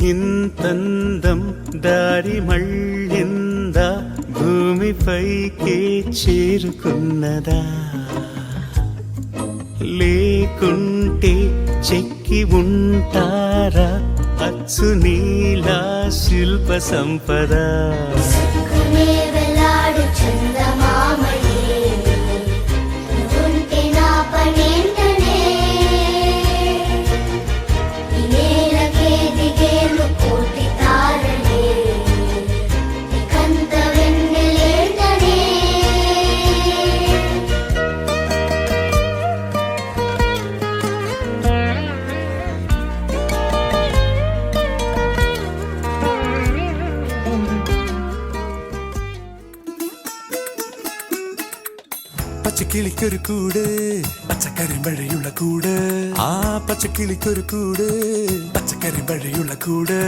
ఇంతందం దారి మళ్ళిందా భూమిపైకే చేరుకున్నదా లేకుంటే చెక్కి ఉంటారా అచ్చు నీలా శిల్ప సంపద പച്ചക്കിളിക്കൊരു കൂട് പച്ചക്കരിമ്പഴയുള്ള കൂട് ആ പച്ചക്കിളിക്കൊരു കൂട് പച്ചക്കരിമ്പഴയുള്ള കൂട്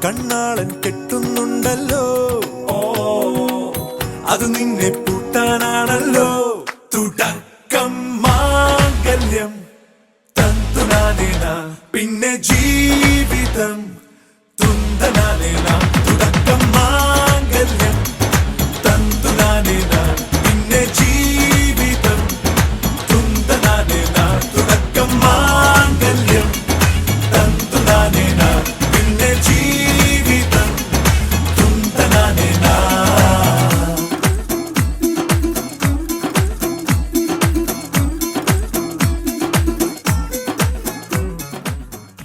കണ്ണാളൻ കെട്ടുന്നുണ്ടല്ലോ അത് നിന്നെ പൂട്ടാനാണല്ലോ